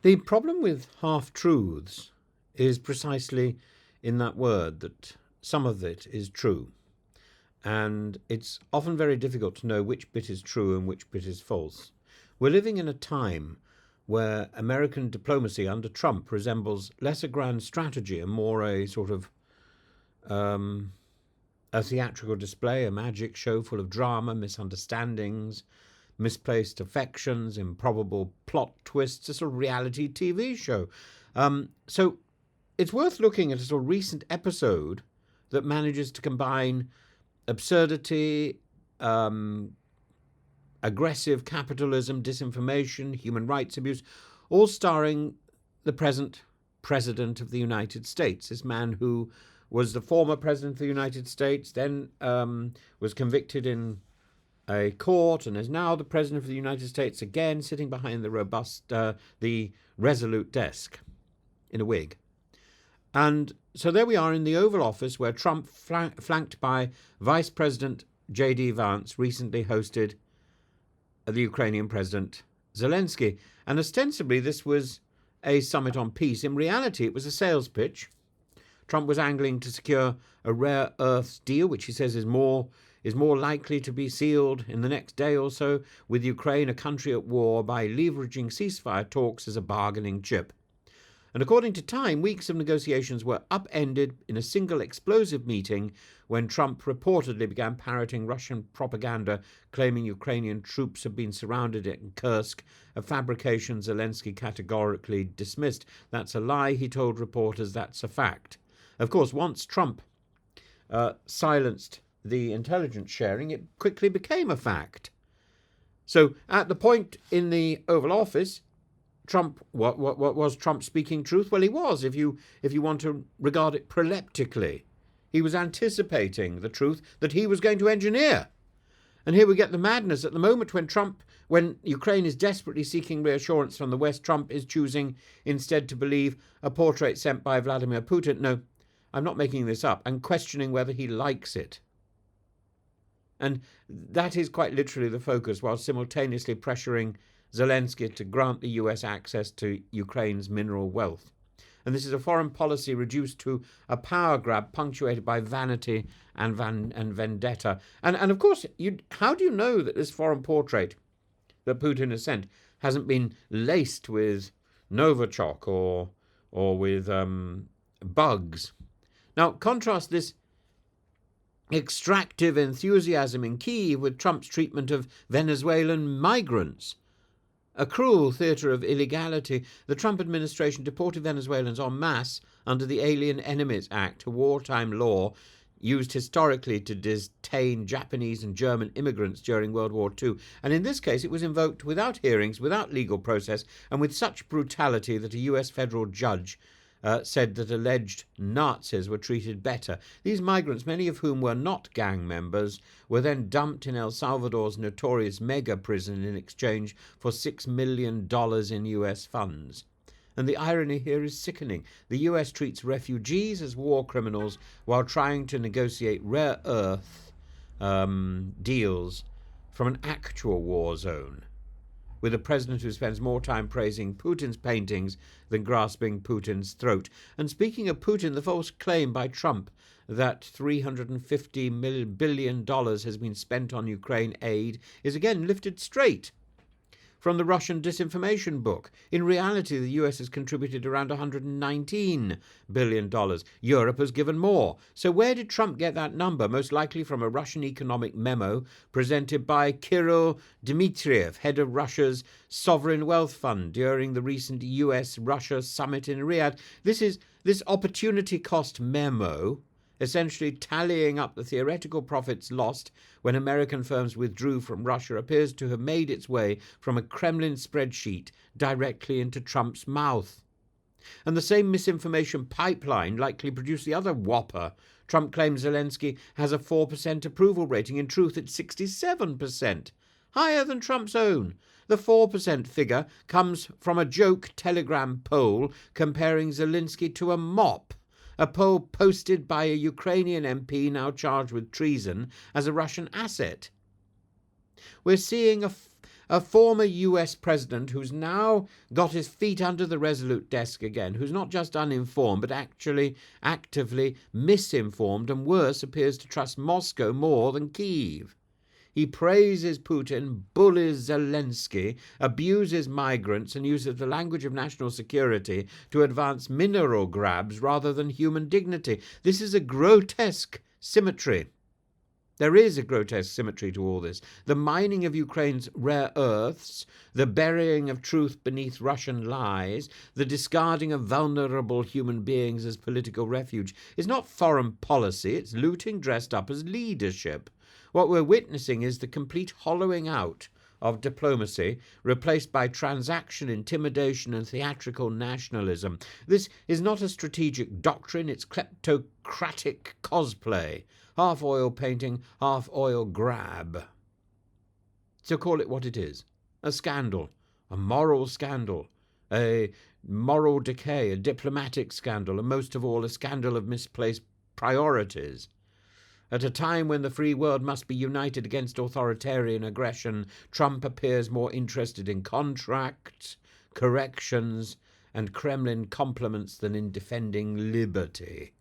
The problem with half-truths is precisely in that word, that some of it is true. And it's often very difficult to know which bit is true and which bit is false. We're living in a time where American diplomacy under Trump resembles less a grand strategy and more a sort of a theatrical display, a magic show full of drama, misunderstandings, misplaced affections, improbable plot twists, a sort of reality TV show. So it's worth looking at a sort of recent episode that manages to combine absurdity, aggressive capitalism, disinformation, human rights abuse, all starring the present President of the United States, this man who was the former President of the United States, then was convicted in a court and is now the President of the United States again, sitting behind the resolute desk in a wig. And so there we are in the Oval Office, where Trump, flanked by Vice President J.D. Vance, recently hosted the Ukrainian President Zelensky. And ostensibly this was a summit on peace. In reality, it was a sales pitch. Trump was angling to secure a rare earths deal, which he says is more likely to be sealed in the next day or so, with Ukraine, a country at war, by leveraging ceasefire talks as a bargaining chip. And according to Time, weeks of negotiations were upended in a single explosive meeting when Trump reportedly began parroting Russian propaganda, claiming Ukrainian troops had been surrounded in Kursk, a fabrication Zelensky categorically dismissed. That's a lie, he told reporters, that's a fact. Of course, once Trump silenced the intelligence sharing, it quickly became a fact. So at the point in the Oval Office, Trump, what was Trump speaking truth? Well, he was, if you want to regard it proleptically. He was anticipating the truth that he was going to engineer. And here we get the madness. At the moment when Ukraine is desperately seeking reassurance from the West, Trump is choosing instead to believe a portrait sent by Vladimir Putin. No, I'm not making this up. And questioning whether he likes it. And that is quite literally the focus, while simultaneously pressuring Zelensky to grant the US access to Ukraine's mineral wealth. And this is a foreign policy reduced to a power grab punctuated by vanity and vendetta. And of course, how do you know that this foreign portrait that Putin has sent hasn't been laced with Novichok or with bugs? Now, contrast this extractive enthusiasm in Kyiv with Trump's treatment of Venezuelan migrants. A cruel theatre of illegality. The Trump administration deported Venezuelans en masse under the Alien Enemies Act, a wartime law used historically to detain Japanese and German immigrants during World War II. And in this case, it was invoked without hearings, without legal process, and with such brutality that a US federal judge said that alleged Nazis were treated better. These migrants, many of whom were not gang members, were then dumped in El Salvador's notorious mega prison in exchange for $6 million in US funds. And the irony here is sickening. The US treats refugees as war criminals while trying to negotiate rare earth deals from an actual war zone, with a president who spends more time praising Putin's paintings than grasping Putin's throat. And speaking of Putin, the false claim by Trump that $350 billion has been spent on Ukraine aid is again lifted straight from the Russian disinformation book. In reality, the US has contributed around $119 billion. Europe has given more. So where did Trump get that number? Most likely from a Russian economic memo presented by Kirill Dmitriev, head of Russia's Sovereign Wealth Fund, during the recent US-Russia summit in Riyadh. This opportunity cost memo, essentially tallying up the theoretical profits lost when American firms withdrew from Russia, appears to have made its way from a Kremlin spreadsheet directly into Trump's mouth. And the same misinformation pipeline likely produced the other whopper. Trump claims Zelensky has a 4% approval rating. In truth, it's 67%, higher than Trump's own. The 4% figure comes from a joke Telegram poll comparing Zelensky to a mop, a poll posted by a Ukrainian MP now charged with treason as a Russian asset. We're seeing a former US president who's now got his feet under the Resolute desk again, who's not just uninformed, but actually actively misinformed, and worse, appears to trust Moscow more than Kyiv. He praises Putin, bullies Zelensky, abuses migrants, and uses the language of national security to advance mineral grabs rather than human dignity. This is a grotesque symmetry. There is a grotesque symmetry to all this. The mining of Ukraine's rare earths, the burying of truth beneath Russian lies, the discarding of vulnerable human beings as political refuge is not foreign policy, it's looting dressed up as leadership. What we're witnessing is the complete hollowing out of diplomacy, replaced by transaction, intimidation, and theatrical nationalism. This is not a strategic doctrine, it's kleptocratic cosplay. Half oil painting, half oil grab. So call it what it is. A scandal, a moral scandal, a moral decay, a diplomatic scandal, and most of all, a scandal of misplaced priorities. At a time when the free world must be united against authoritarian aggression, Trump appears more interested in contracts, corrections, and Kremlin compliments than in defending liberty.